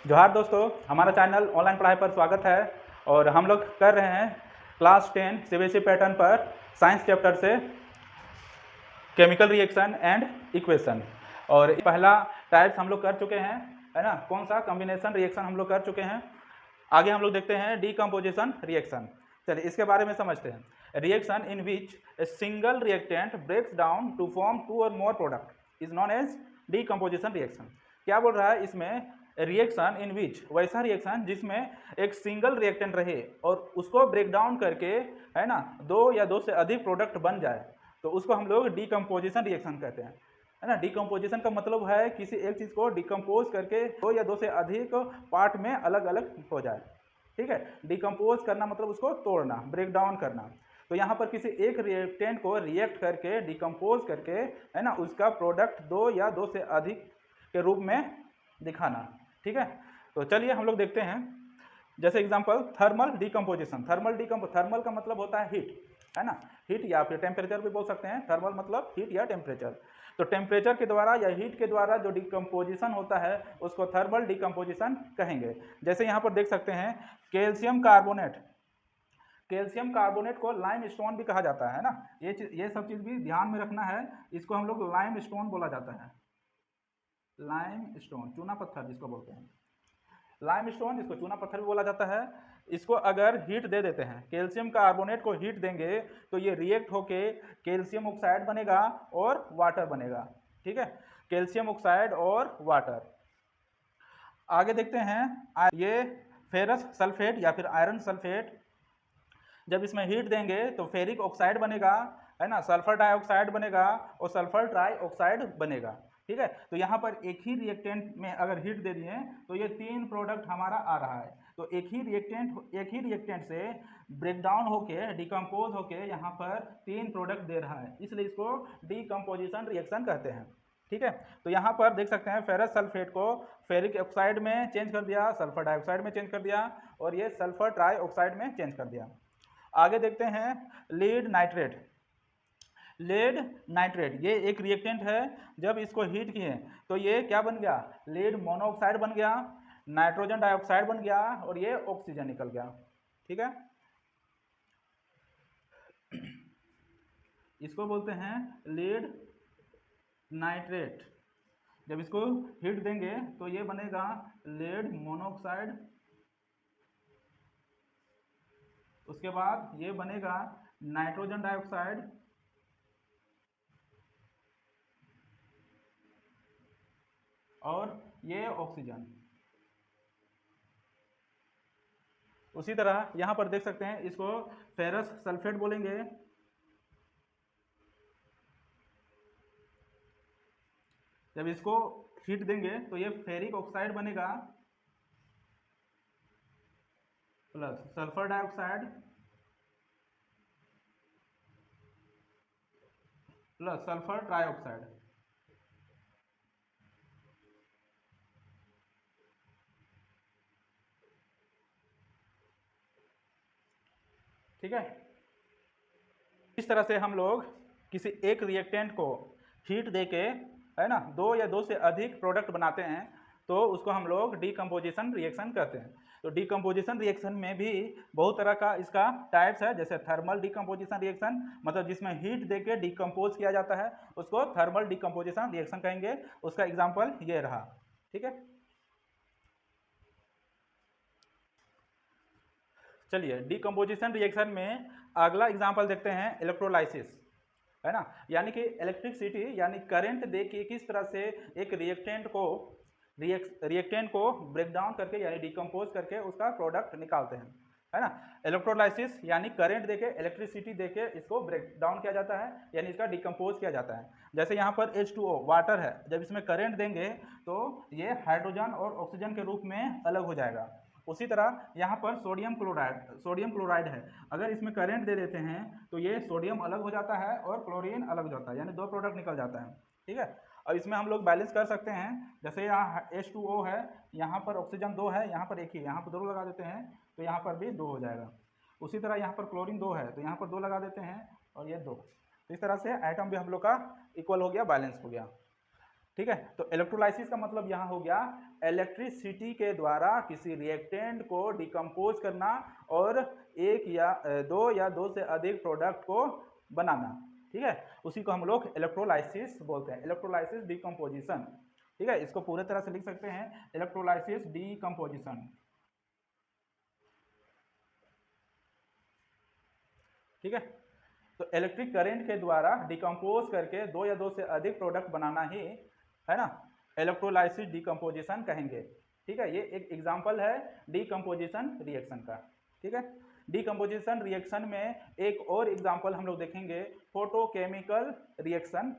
जोहार दोस्तों, हमारा चैनल ऑनलाइन पढ़ाई पर स्वागत है। और हम लोग कर रहे हैं क्लास 10 सीबीएसई पैटर्न पर साइंस चैप्टर से केमिकल रिएक्शन एंड इक्वेशन। और पहला टाइप्स हम लोग कर चुके हैं, है ना। कौन सा कॉम्बिनेशन रिएक्शन हम लोग कर चुके हैं। आगे हम लोग देखते हैं डीकम्पोजिशन रिएक्शन। चलिए इसके बारे में समझते हैं। Reaction in which a single reactant breaks down to form 2 और more product is known as decomposition reaction. क्या बोल रहा है इसमें, रिएक्शन इन विच, वैसा रिएक्शन जिसमें एक सिंगल रिएक्टेंट रहे और उसको ब्रेक डाउन करके, है ना, 2 या 2 से अधिक प्रोडक्ट बन जाए, तो उसको हम लोग डीकम्पोजिशन रिएक्शन कहते हैं, है ना। डीकम्पोजिशन का मतलब है किसी एक चीज़ को डिकम्पोज करके 2 या 2 से अधिक पार्ट में अलग अलग हो जाए। ठीक है, डिकम्पोज करना मतलब उसको तोड़ना, ब्रेक डाउन करना। तो यहाँ पर किसी एक रिएक्टेंट को रिएक्ट करके डिकम्पोज करके, है ना, उसका प्रोडक्ट 2 या 2 से अधिक के रूप में दिखाना। ठीक है, तो चलिए हम लोग देखते हैं। जैसे एग्जांपल थर्मल डिकम्पोजिशन। थर्मल का मतलब होता है हीट, है ना। हीट या फिर टेम्परेचर भी बोल सकते हैं। थर्मल मतलब हीट या टेम्परेचर। तो टेम्परेचर के द्वारा या हीट के द्वारा जो डिकम्पोजिशन होता है उसको थर्मल डिकम्पोजिशन कहेंगे। जैसे यहाँ पर देख सकते हैं कैल्शियम कार्बोनेट। कैल्शियम कार्बोनेट को लाइम स्टोन भी कहा जाता है ना। ये सब चीज़ भी ध्यान में रखना है। इसको हम लोग लाइम स्टोन बोला जाता है। लाइम स्टोन, चूना पत्थर जिसको बोलते हैं। लाइम स्टोन, जिसको चूना पत्थर भी बोला जाता है। इसको अगर हीट दे देते हैं, कैल्शियम कार्बोनेट को हीट देंगे तो ये रिएक्ट होके कैल्शियम ऑक्साइड बनेगा और वाटर बनेगा। ठीक है, कैल्शियम ऑक्साइड और वाटर। आगे देखते हैं ये फेरस सल्फेट या फिर आयरन सल्फेट। जब इसमें हीट देंगे तो फेरिक ऑक्साइड बनेगा, है ना, सल्फर डाइऑक्साइड बनेगा और सल्फर ट्राइऑक्साइड बनेगा। ठीक है, तो यहाँ पर एक ही रिएक्टेंट में अगर हीट दे दिए तो ये 3 प्रोडक्ट हमारा आ रहा है। तो एक ही रिएक्टेंट से ब्रेक डाउन होके डिकम्पोज होके यहाँ पर 3 प्रोडक्ट दे रहा है, इसलिए इसको डीकम्पोजिशन रिएक्शन कहते हैं। ठीक है, तो यहाँ पर देख सकते हैं फेरस सल्फेट को फेरिक ऑक्साइड में चेंज कर दिया, सल्फर डाइऑक्साइड में चेंज कर दिया और ये सल्फर ट्राइऑक्साइड में चेंज कर दिया। आगे देखते हैं लीड नाइट्रेट। लेड नाइट्रेट ये एक रिएक्टेंट है। जब इसको हीट किए तो ये क्या बन गया, लीड मोनोऑक्साइड बन गया, नाइट्रोजन डाइऑक्साइड बन गया और ये ऑक्सीजन निकल गया। ठीक है, इसको बोलते हैं लीड नाइट्रेट। जब इसको हीट देंगे तो ये बनेगा लीड मोनोऑक्साइड, उसके बाद ये बनेगा नाइट्रोजन डाइऑक्साइड और ये ऑक्सीजन। उसी तरह यहाँ पर देख सकते हैं इसको फेरस सल्फेट बोलेंगे। जब इसको हीट देंगे तो ये फेरिक ऑक्साइड बनेगा plus sulphur dioxide plus sulphur trioxide. ठीक है, इस तरह से हम लोग किसी एक रिएक्टेंट को हीट देके, है ना, 2 या 2 से अधिक प्रोडक्ट बनाते हैं तो उसको हम लोग डीकम्पोजिशन रिएक्शन कहते हैं। तो डीकम्पोजिशन रिएक्शन में भी बहुत तरह का इसका टाइप्स है। जैसे थर्मल डीकम्पोजिशन रिएक्शन, मतलब जिसमें हीट देके डिकम्पोज किया जाता है उसको थर्मल डीकम्पोजिशन रिएक्शन कहेंगे। उसका एग्जाम्पल ये रहा। ठीक है, चलिए डीकम्पोजिशन रिएक्शन में अगला एग्जाम्पल देखते हैं इलेक्ट्रोलाइसिस, है ना। यानी कि इलेक्ट्रिसिटी यानी करंट दे के किस तरह से एक रिएक्टेंट को ब्रेक डाउन करके यानी डिकम्पोज करके उसका प्रोडक्ट निकालते हैं, है ना। इलेक्ट्रोलाइसिस यानी करंट देके इलेक्ट्रिसिटी देके इसको ब्रेक डाउन किया जाता है यानी इसका डिकम्पोज किया जाता है। जैसे यहाँ पर H2O वाटर है, जब इसमें करंट देंगे तो ये हाइड्रोजन और ऑक्सीजन के रूप में अलग हो जाएगा। उसी तरह यहाँ पर सोडियम क्लोराइड है। अगर इसमें करंट दे देते हैं तो ये सोडियम अलग हो जाता है और क्लोरीन अलग हो जाता है, यानी 2 प्रोडक्ट निकल जाता है। ठीक है, और इसमें हम लोग बैलेंस कर सकते हैं। जैसे यहाँ H2O है, यहाँ पर ऑक्सीजन 2 है, यहाँ पर 1 ही, यहाँ पर 2 लगा देते हैं तो यहाँ पर भी 2 हो जाएगा। उसी तरह यहाँ पर क्लोरीन 2 है तो यहाँ पर 2 लगा देते हैं और ये 2। तो इस तरह से आइटम भी हम लोग का इक्वल हो गया, बैलेंस हो गया। ठीक है। तो इलेक्ट्रोलाइसिस का मतलब यहाँ हो गया इलेक्ट्रिसिटी के द्वारा किसी रिएक्टेंट को डिकम्पोज करना और एक या दो से अधिक प्रोडक्ट को बनाना, ठीक है। उसी को हम लोग इलेक्ट्रोलाइसिस बोलते हैं, इलेक्ट्रोलाइसिस डिकम्पोजिशन, ठीक है। इसको पूरे तरह से लिख सकते हैं इलेक्ट्रोलाइसिस डिकम्पोजिशन, ठीक है। तो इलेक्ट्रिक करंट के द्वारा डिकम्पोज करके दो से अधिक प्रोडक्ट बनाना ही है ना इलेक्ट्रोलाइसिस डिकम्पोजिशन कहेंगे, ठीक है। ये एक एग्जांपल है डिकम्पोजिशन रिएक्शन का, ठीक है। डिकम्पोजिशन रिएक्शन में एक और एग्जांपल हम लोग देखेंगे फोटोकेमिकल रिएक्शन,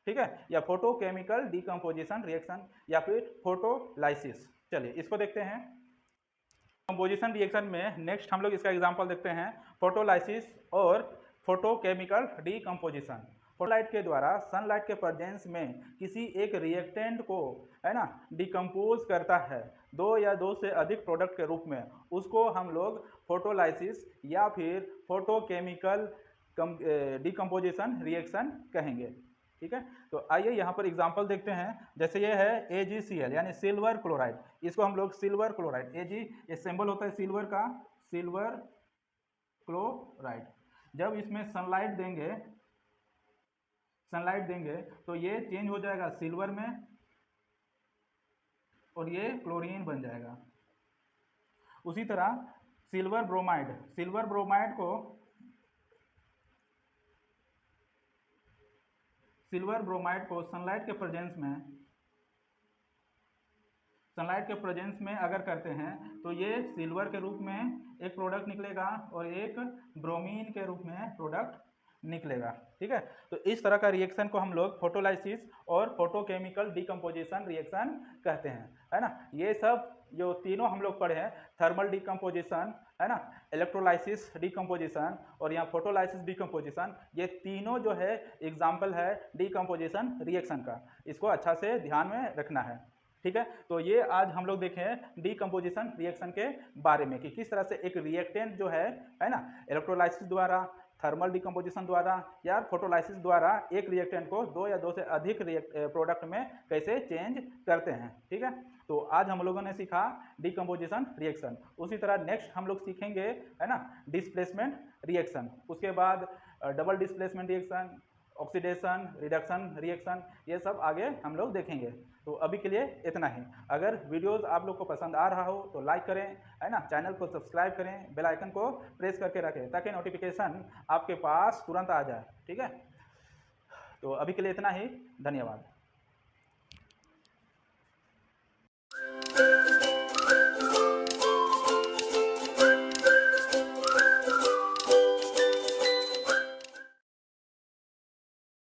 ठीक है, या फोटोकेमिकल डिकम्पोजिशन रिएक्शन या फिर फोटोलाइसिस। चलिए इसको देखते हैं। कंपोजिशन रिएक्शन में नेक्स्ट हम लोग इसका एग्जांपल देखते हैं फोटोलाइसिस और फोटोकेमिकल डिकम्पोजिशन। फोटोलाइट के द्वारा सनलाइट के प्रेजेंस में किसी एक रिएक्टेंट को है ना डिकम्पोज करता है दो से अधिक प्रोडक्ट के रूप में, उसको हम लोग फोटोलाइसिस या फिर फोटोकेमिकल डिकम्पोजिशन रिएक्शन कहेंगे, ठीक है। तो आइए यहाँ पर एग्जांपल देखते हैं। जैसे ये है AgCl यानी सिल्वर क्लोराइड, इसको हम लोग सिल्वर क्लोराइड Ag ये सिंबल होता है सिल्वर का, सिल्वर क्लोराइड। जब इसमें सनलाइट देंगे तो ये चेंज हो जाएगा सिल्वर में और ये क्लोरीन बन जाएगा। उसी तरह सिल्वर ब्रोमाइड को सनलाइट के प्रेजेंस में अगर करते हैं तो ये सिल्वर के रूप में एक प्रोडक्ट निकलेगा और एक ब्रोमीन के रूप में प्रोडक्ट निकलेगा, ठीक है। तो इस तरह का रिएक्शन को हम लोग फोटोलाइसिस और फोटोकेमिकल डिकम्पोजिशन रिएक्शन कहते हैं, है ना। ये सब जो तीनों हम लोग पढ़े हैं, थर्मल डिकम्पोजिशन, है ना, इलेक्ट्रोलाइसिस डिकम्पोजिशन और यहाँ फोटोलाइसिस डिकम्पोजिशन, ये तीनों जो है एग्जाम्पल है डिकम्पोजिशन रिएक्शन का। इसको अच्छा से ध्यान में रखना है, ठीक है। तो ये आज हम लोग देखें डिकम्पोजिशन रिएक्शन के बारे में कि किस तरह से एक रिएक्टेंट जो है ना, इलेक्ट्रोलाइसिस द्वारा, थर्मल डिकम्पोजिशन द्वारा या फोटोलाइसिस द्वारा एक रिएक्टेंट को दो से अधिक प्रोडक्ट में कैसे चेंज करते हैं, ठीक है। तो आज हम लोगों ने सीखा डिकम्पोजिशन रिएक्शन। उसी तरह नेक्स्ट हम लोग सीखेंगे है ना डिस्प्लेसमेंट रिएक्शन, उसके बाद double displacement reaction, oxidation, reduction reaction, ये सब आगे हम लोग देखेंगे। तो अभी के लिए इतना ही। अगर वीडियोस आप लोग को पसंद आ रहा हो तो लाइक करें, है ना, चैनल को सब्सक्राइब करें, बेल आइकन को प्रेस करके रखें ताकि नोटिफिकेशन आपके पास तुरंत आ जाए, ठीक है। तो अभी के लिए इतना ही, धन्यवाद।